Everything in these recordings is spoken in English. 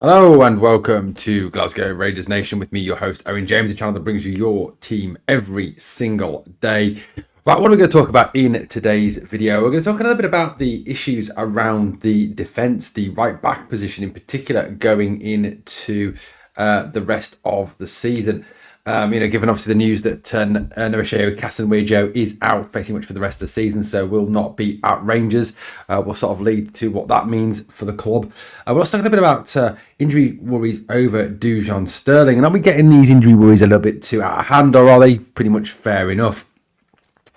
Hello and welcome to Glasgow Rangers Nation with me, your host Owen James, the channel that brings you your team every single day. Right, what are we going to talk about in today's video? We're going to talk a little bit about the issues around the defence, the right back position in particular, going into the rest of the season. Given obviously the news that Noriseo Casanwejo is out pretty much for the rest of the season, so will not be at Rangers. Will sort of lead to what that means for the club. We're also talking a bit about injury worries over Dujon Sterling, and are we getting these injury worries a little bit too out of hand, or are they pretty much fair enough?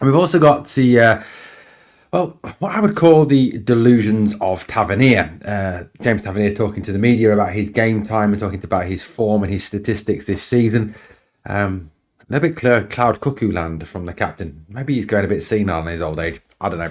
And we've also got the what I would call the delusions of Tavernier. James Tavernier talking to the media about his game time and talking about his form and his statistics this season. A little bit cloud cuckoo land from the captain. Maybe he's going a bit senile in his old age. I don't know.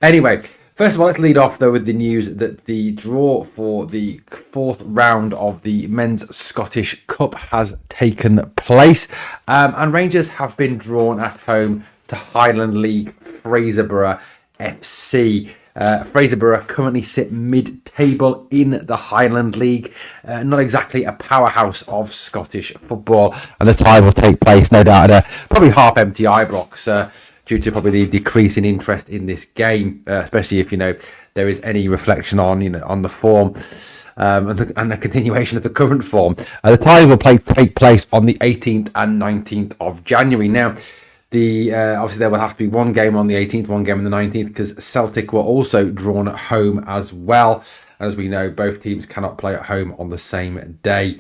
Anyway, first of all, let's lead off though with the news that the draw for the fourth round of the Men's Scottish Cup has taken place. And Rangers have been drawn at home to Highland League Fraserburgh FC. Fraserburgh currently sit mid-table in the Highland League. Not exactly a powerhouse of Scottish football. And the tie will take place, no doubt, at a probably half-empty Ibrox, due to probably the decrease in interest in this game, especially if, there is any reflection on the form and the continuation of the current form. The tie will take place on the 18th and 19th of January. Now, obviously there will have to be one game on the 18th, one game on the 19th, because Celtic were also drawn at home as well. As we know, both teams cannot play at home on the same day.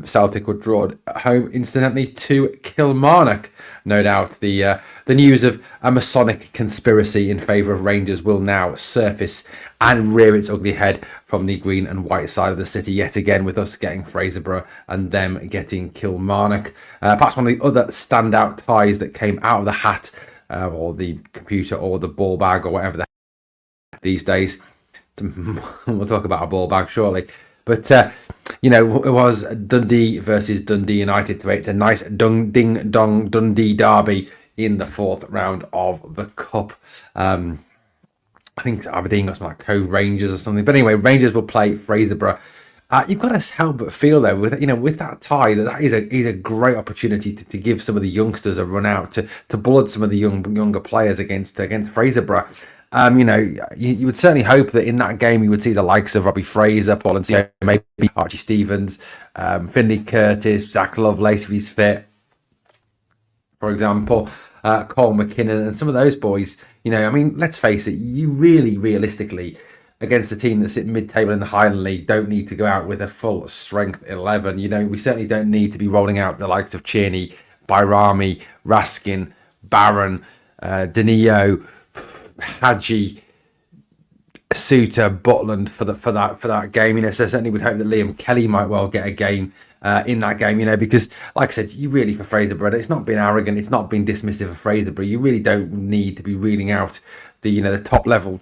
Celtic were drawn at home, incidentally, to Kilmarnock. No doubt the news of a Masonic conspiracy in favour of Rangers will now surface and rear its ugly head from the green and white side of the city yet again, with us getting Fraserburgh and them getting Kilmarnock. Perhaps one of the other standout ties that came out of the hat, or the computer, or the ball bag, or whatever the heck these days. We'll talk about a ball bag shortly. But, it was Dundee versus Dundee United. It's a nice ding-dong Dundee derby in the fourth round of the Cup. I think Aberdeen got some like Cove Rangers or something. But anyway, Rangers will play Fraserburgh. You've got to help but feel, though, with that tie, that is a great opportunity to give some of the youngsters a run out, to blood some of the younger players against Fraserburgh. You would certainly hope that in that game you would see the likes of Robbie Fraser, Paul and maybe Archie Stevens, Finlay Curtis, Zach Lovelace if he's fit, for example, Cole McKinnon, and some of those boys. Let's face it, you really, realistically, against a team that sit mid-table in the Highland League, don't need to go out with a full strength 11. We certainly don't need to be rolling out the likes of Tierney, Bairami, Raskin, Barron, Danilo, Hadji, Suter, Butland for that game. So certainly would hope that Liam Kelly might well get a game in that game. Because like I said, you really, for Fraserburgh, it's not being arrogant, it's not being dismissive of Fraserburgh. You really don't need to be reeling out the top level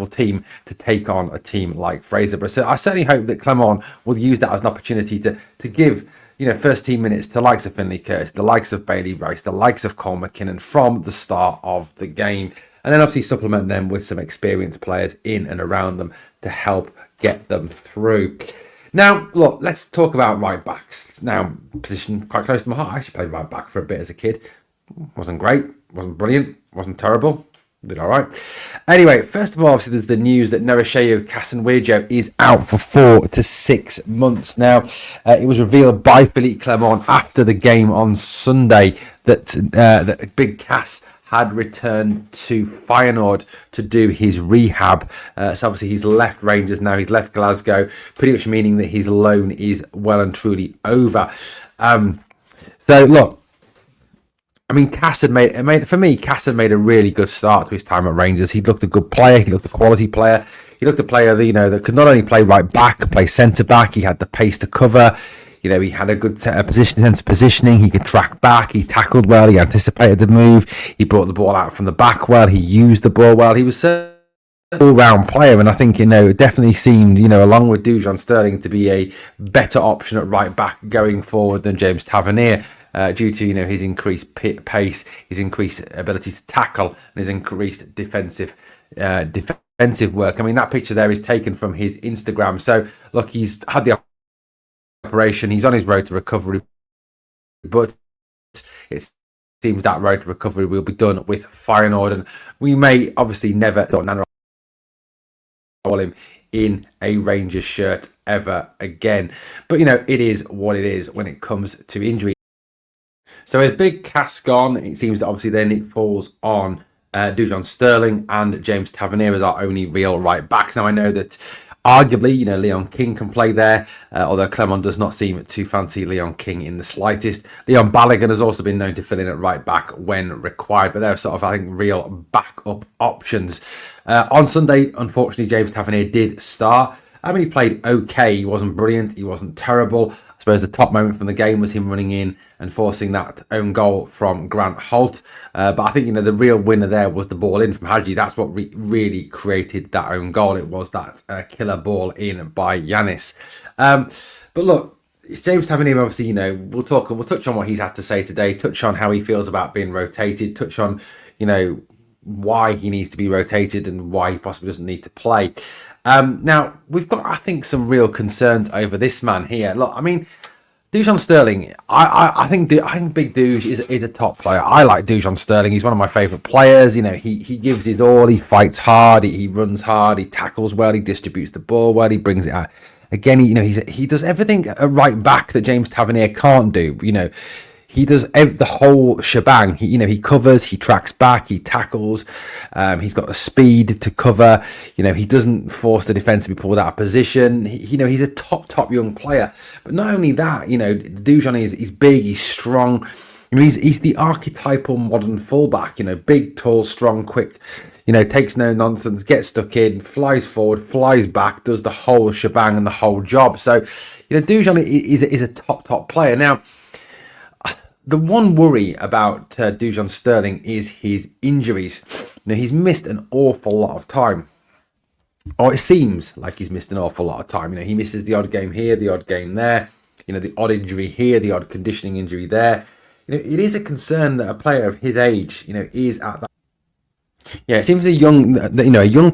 team to take on a team like Fraserburgh. So I certainly hope that Clermont will use that as an opportunity to give first team minutes to the likes of Finlay Curtis, the likes of Bailey Rice, the likes of Cole McKinnon from the start of the game. And then obviously supplement them with some experienced players in and around them to help get them through. Now, look, let's talk about right backs. Now, position quite close to my heart. I actually played right back for a bit as a kid. Wasn't great, wasn't brilliant, wasn't terrible. Did all right. Anyway, first of all, obviously, there's the news that Noriseo Casanwejo is out for 4 to 6 months. Now, it was revealed by Philippe Clermont after the game on Sunday that Big Cass had returned to Feyenoord to do his rehab. So obviously he's left Rangers now. He's left Glasgow, pretty much meaning that his loan is well and truly over. So look, Cass had made a really good start to his time at Rangers. He looked a good player. He looked a quality player. He looked a player that, that could not only play right back, play centre back. He had the pace to cover. He had a good sense of positioning. He could track back. He tackled well. He anticipated the move. He brought the ball out from the back well. He used the ball well. He was an all-round player, and I think it definitely seemed along with Dujon Sterling to be a better option at right back going forward than James Tavernier. Due to his increased pace, his increased ability to tackle, and his increased defensive work. That picture there is taken from his Instagram. So look, he's had the operation. He's on his road to recovery, but it seems that road to recovery will be done with Feyenoord, and we may obviously never him in a Rangers shirt ever again. But it is what it is when it comes to injury. So his big cast gone, it seems that obviously then it falls on Dujon Sterling and James Tavernier as our only real right backs. Now I know that arguably, Leon King can play there, although Clement does not seem to fancy Leon King in the slightest. Leon Balogun has also been known to fill in at right back when required, but they're sort of, I think, real backup options. On Sunday, unfortunately, James Tavernier did start. I mean, he played okay. He wasn't brilliant. He wasn't terrible. I suppose the top moment from the game was him running in and forcing that own goal from Grant Holt. But I think, the real winner there was the ball in from Hadji. That's what really created that own goal. It was that killer ball in by Yanis. But look, James Tavernier, obviously, we'll touch on what he's had to say today, touch on how he feels about being rotated, touch on, why he needs to be rotated and why he possibly doesn't need to play. Now, we've got, I think, some real concerns over this man here. Look, I mean, Dujon Sterling, I think Big Duj is a top player. I like Dujon Sterling. He's one of my favourite players. He gives his all. He fights hard. He runs hard. He tackles well. He distributes the ball well. He brings it out. Again, he does everything at right back that James Tavernier can't do. He does the whole shebang. He covers, he tracks back, he tackles. He's got the speed to cover. He doesn't force the defence to be pulled out of position. He's a top young player. But not only that, Dujon he's big, he's strong. He's the archetypal modern fullback. Big, tall, strong, quick. Takes no nonsense, gets stuck in, flies forward, flies back, does the whole shebang and the whole job. So, Dujon is a top player. Now, the one worry about Dujon Sterling is his injuries. He's missed an awful lot of time. Or it seems like he's missed an awful lot of time. He misses the odd game here, the odd game there. The odd injury here, the odd conditioning injury there. It is a concern that a player of his age, is at that. Yeah, it seems a young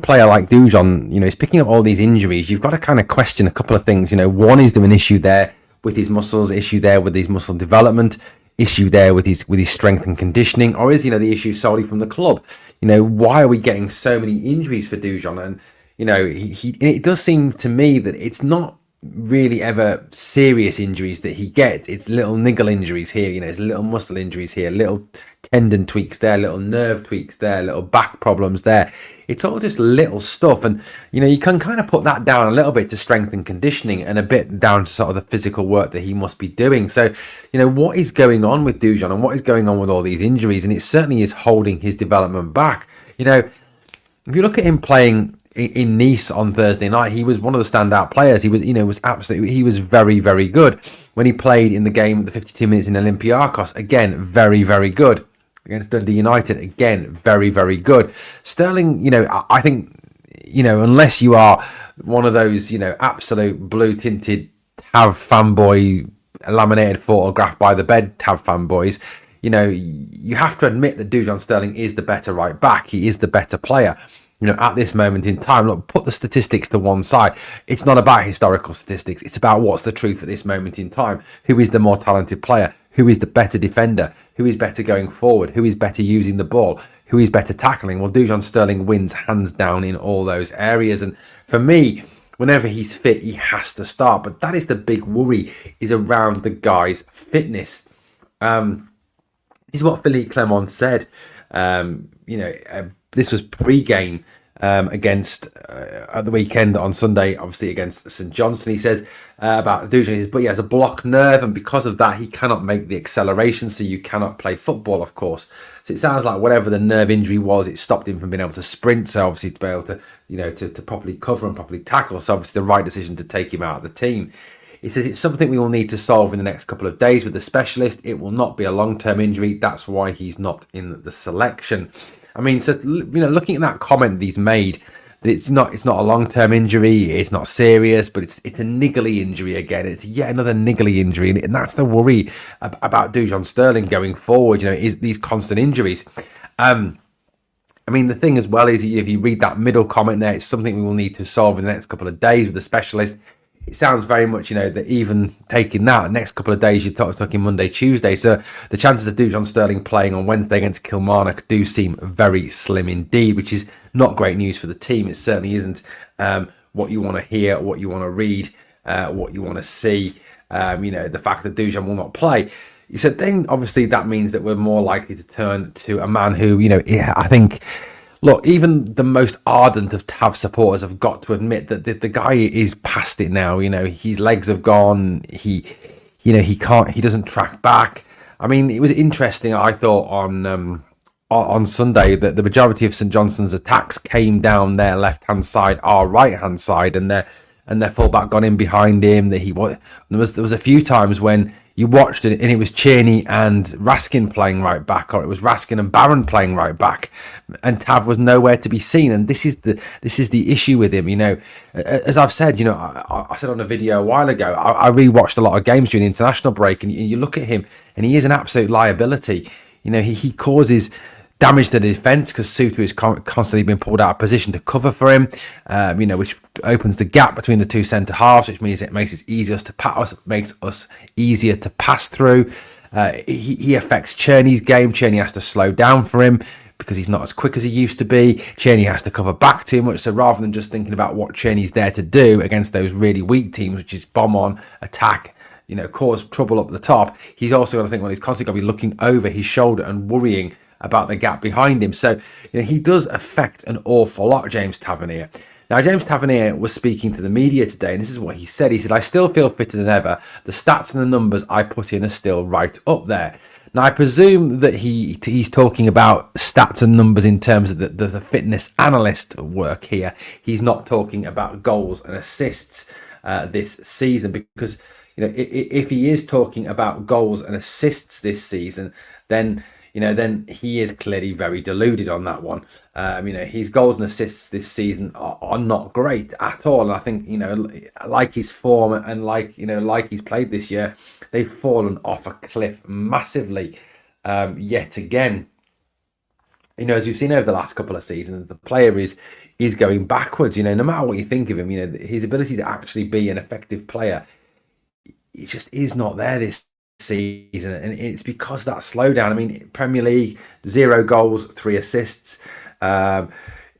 player like Dujon, is picking up all these injuries. You've got to kind of question a couple of things. One, is there an issue there with his muscles, issue there with his muscle development, issue there with his strength and conditioning, or is the issue solely from the club? Why are we getting so many injuries for Dujon? And it does seem to me that it's not really ever serious injuries that he gets. It's little niggle injuries here, it's little muscle injuries here, little tendon tweaks there, little nerve tweaks there, little back problems there. It's all just little stuff, and you can kind of put that down a little bit to strength and conditioning and a bit down to sort of the physical work that he must be doing. So what is going on with Dujon and what is going on with all these injuries? And it certainly is holding his development back. If you look at him playing in Nice on Thursday night, he was one of the standout players. He was, he was very, very good. When he played in the game, the 52 minutes in Olympiacos, again, very, very good. Against Dundee United, again, very, very good. Sterling, I think, unless you are one of those, absolute blue-tinted TAV fanboy, laminated photograph by the bed TAV fanboys, you have to admit that Dujon Sterling is the better right back. He is the better player. At this moment in time, look, put the statistics to one side. It's not about historical statistics. It's about what's the truth at this moment in time. Who is the more talented player? Who is the better defender? Who is better going forward? Who is better using the ball? Who is better tackling? Well, Dujon Sterling wins hands down in all those areas. And for me, whenever he's fit, he has to start. But that is the big worry, is around the guy's fitness. This is what Philippe Clement said. This was pre-game against at the weekend on Sunday, obviously against St Johnstone. He says about Dujon, but he has a blocked nerve, and because of that, he cannot make the acceleration, so you cannot play football, of course. So it sounds like whatever the nerve injury was, it stopped him from being able to sprint, so obviously to be able to, to properly cover and properly tackle. So obviously the right decision to take him out of the team. He says it's something we will need to solve in the next couple of days with the specialist. It will not be a long-term injury. That's why he's not in the selection. I mean, so looking at that comment that he's made, that it's not a long-term injury, it's not serious, but it's a niggly injury again. It's yet another niggly injury, and that's the worry about Dujon Sterling going forward. Is these constant injuries. I mean, the thing as well is, if you read that middle comment there, it's something we will need to solve in the next couple of days with the specialist. it sounds very much, that even taking that next couple of days, you're talking Monday, Tuesday. So the chances of Dujon Sterling playing on Wednesday against Kilmarnock do seem very slim indeed, which is not great news for the team. It certainly isn't what you want to hear, what you want to read, what you want to see. The fact that Dujon will not play. So then obviously that means that we're more likely to turn to a man who, I think, look, even the most ardent of Tav supporters have got to admit that the guy is past it now. His legs have gone. He doesn't track back. I mean, it was interesting, I thought, on Sunday that the majority of St Johnstone's attacks came down their left-hand side, our right-hand side, and their fullback got in behind him. There was a few times when you watched it and it was Cheney and Raskin playing right back, or it was Raskin and Barron playing right back, and Tav was nowhere to be seen. And this is the issue with him. As I've said, I said on a video a while ago, I rewatched a lot of games during the international break, and you look at him and he is an absolute liability. He causes damage to the defence because Suter is constantly being pulled out of position to cover for him, which opens the gap between the two centre halves, which means it makes it easier to pass, makes us easier to pass through. He affects Cheney's game. Cheney has to slow down for him because he's not as quick as he used to be. Cheney has to cover back too much. So rather than just thinking about what Cheney's there to do against those really weak teams, which is bomb on, attack, cause trouble up the top, he's also got to think, well, he's constantly got to be looking over his shoulder and worrying about the gap behind him. So he does affect an awful lot, James Tavernier. Now, James Tavernier was speaking to the media today, and this is what he said. He said, "I still feel fitter than ever. The stats and the numbers I put in are still right up there." Now, I presume that he's talking about stats and numbers in terms of the fitness analyst work here. He's not talking about goals and assists this season, because if he is talking about goals and assists this season, then he is clearly very deluded on that one. His goals and assists this season are not great at all. And I think, like his form and like he's played this year, they've fallen off a cliff massively yet again. As we've seen over the last couple of seasons, the player is going backwards. No matter what you think of him, his ability to actually be an effective player, it just is not there this season, and it's because that slowdown. I mean, Premier League, 0 goals, 3 assists.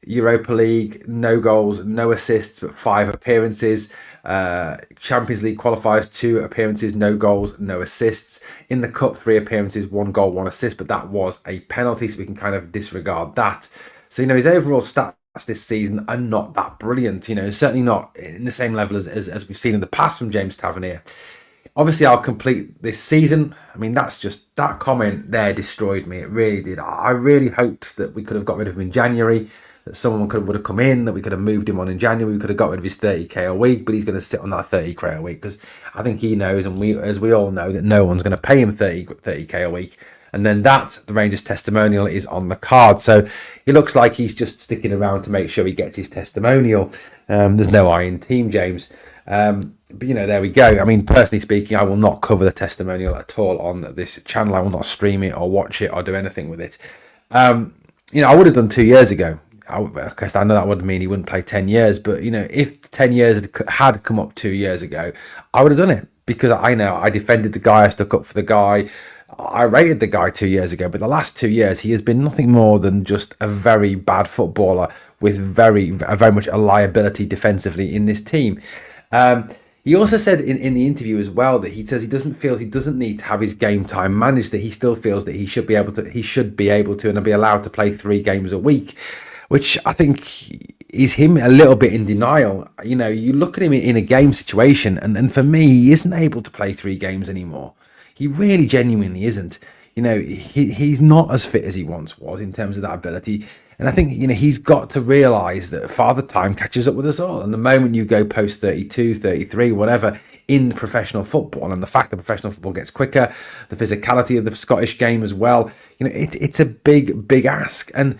Europa League, no goals, no assists, but 5 appearances. Champions League qualifiers, 2 appearances, no goals, no assists. In the Cup, 3 appearances, 1 goal, 1 assist, but that was a penalty, so we can kind of disregard that. So, his overall stats this season are not that brilliant, certainly not in the same level as we've seen in the past from James Tavernier. Obviously, I'll complete this season. I mean, that comment there destroyed me. It really did. I really hoped that we could have got rid of him in January, that someone would have come in, that we could have moved him on in January. We could have got rid of his 30k a week, but he's going to sit on that 30k a week because I think he knows, and as we all know, that no one's going to pay him 30k a week. And then the Rangers testimonial is on the card. So it looks like he's just sticking around to make sure he gets his testimonial. There's no I in team, James. But there we go. I mean, personally speaking, I will not cover the testimonial at all on this channel. I will not stream it or watch it or do anything with it. I would have done 2 years ago. I know that would mean he wouldn't play 10 years, but if 10 years had come up 2 years ago, I would have done it, because I know I defended the guy, I stuck up for the guy, I rated the guy 2 years ago. But the last 2 years, he has been nothing more than just a very bad footballer with very much a liability defensively in this team. He also said in the interview as well that he says he doesn't need to have his game time managed, that he still feels that he should be able to and be allowed to play 3 games a week, which I think is him a little bit in denial. You look at him in a game situation, and for me, he isn't able to play 3 games anymore. He really genuinely isn't. He's not as fit as he once was in terms of that ability. And I think, he's got to realise that Father Time catches up with us all. And the moment you go post 32, 33, whatever, in professional football, and the fact that professional football gets quicker, the physicality of the Scottish game as well, it's a big ask. And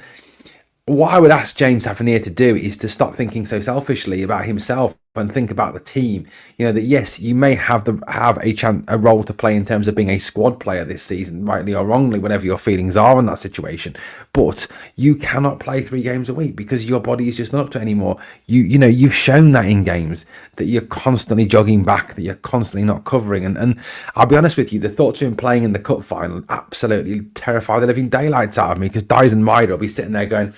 what I would ask James Tavernier to do is to stop thinking so selfishly about himself and think about the team, that yes, you may have a role to play in terms of being a squad player this season, rightly or wrongly, whatever your feelings are in that situation. But you cannot play 3 games a week because your body is just not up to it anymore. You've shown that in games that you're constantly jogging back, that you're constantly not covering. And I'll be honest with you, the thoughts of him playing in the cup final absolutely terrify the living daylights out of me, because Dyson Maida will be sitting there going,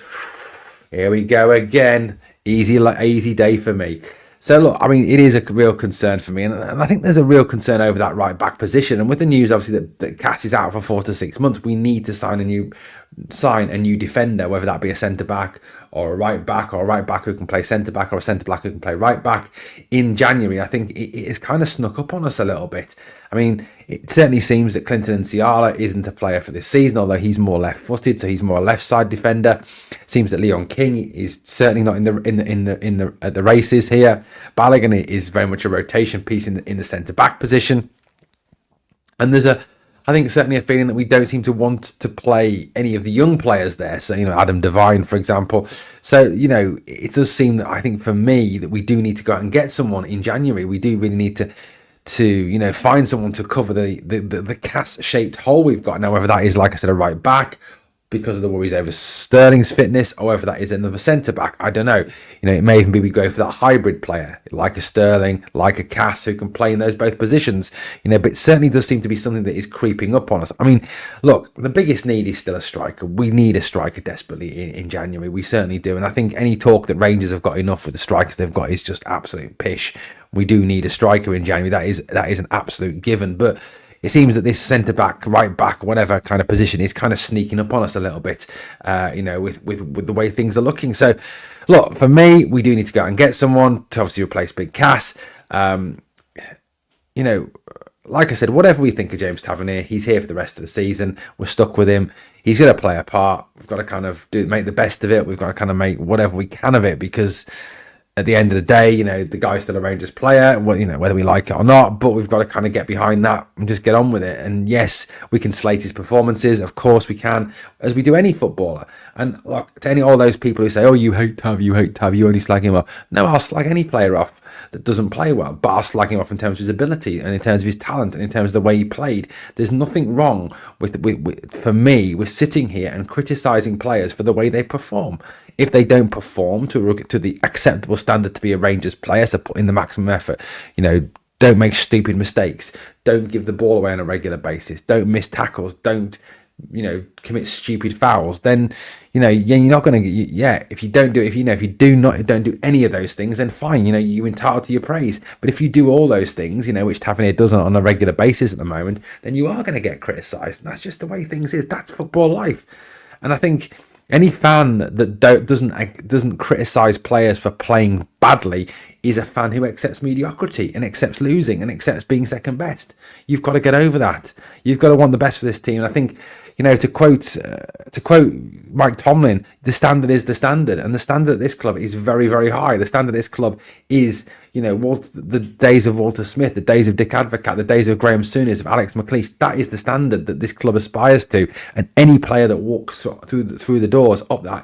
here we go again. Easy day for me. So look, I mean, it is a real concern for me, and I think there's a real concern over that right back position. And with the news, obviously, that Cass is out for 4 to 6 months, we need to sign a new defender, whether that be a centre back or a right back, or a right back who can play centre back, or a centre back who can play right back in January. I think it has kind of snuck up on us a little bit. I mean, it certainly seems that Clinton Nsiala isn't a player for this season, although he's more left-footed, so he's more a left-side defender. Seems that Leon King is certainly not in the races here. Balogun is very much a rotation piece in the centre back position, and there's I think certainly a feeling that we don't seem to want to play any of the young players there. So, Adam Devine, for example. So, it does seem that, I think for me, that we do need to go out and get someone in January. We do really need to find someone to cover the cast-shaped hole we've got now, whether that is, like I said, a right back because of the worries over Sterling's fitness, or whether that is another centre back. I don't know. It may even be we go for that hybrid player, like a Sterling, like a Cass, who can play in those both positions. But it certainly does seem to be something that is creeping up on us. I mean, look, the biggest need is still a striker. We need a striker desperately in January. We certainly do. And I think any talk that Rangers have got enough with the strikers they've got is just absolute pish. We do need a striker in January. That is an absolute given. But it seems that this centre back, right back, whatever kind of position is kind of sneaking up on us a little bit, with the way things are looking. So, look, for me, we do need to go out and get someone to obviously replace Big Cass. Like I said, whatever we think of James Tavernier, he's here for the rest of the season. We're stuck with him. He's going to play a part. We've got to kind of make the best of it. We've got to kind of make whatever we can of it, because at the end of the day, the guy's still a Rangers player, whether we like it or not, but we've got to kind of get behind that and just get on with it. And yes, we can slate his performances. Of course we can, as we do any footballer. And look, to all those people who say, oh, you hate Tav, you only slag him off. No, I'll slag any player off that doesn't play well, but I'll slag him off in terms of his ability and in terms of his talent and in terms of the way he played. There's nothing wrong for me with sitting here and criticising players for the way they perform. If they don't perform to the acceptable standard to be a Rangers player, so put in the maximum effort, don't make stupid mistakes, don't give the ball away on a regular basis, don't miss tackles, don't commit stupid fouls, then you're not going to if you don't do don't do any of those things, then fine, you're entitled to your praise. But if you do all those things, which Tavernier does on a regular basis at the moment, then you are going to get criticised, and that's just the way things is. That's football life. And I think any fan that doesn't criticise players for playing badly is a fan who accepts mediocrity and accepts losing and accepts being second best. You've got to get over that. You've got to want the best for this team. And I think, to quote Mike Tomlin, the standard is the standard, and the standard at this club is very, very high. The standard at this club is, the days of Walter Smith, the days of Dick Advocat, the days of Graham Souness, of Alex McLeish. That is the standard that this club aspires to. And any player that walks through the doors into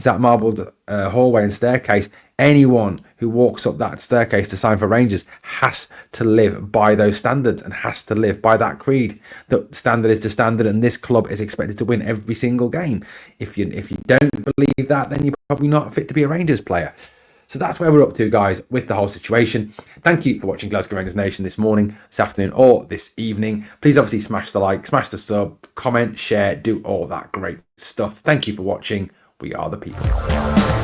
that marbled hallway and staircase, anyone who walks up that staircase to sign for Rangers has to live by those standards and has to live by that creed. The standard is the standard, and this club is expected to win every single game. If you don't believe that, then you're probably not fit to be a Rangers player. So that's where we're up to, guys, with the whole situation. Thank you for watching Glasgow Rangers Nation this morning, this afternoon, or this evening. Please obviously smash the like, smash the sub, comment, share, do all that great stuff. Thank you for watching. We are the people.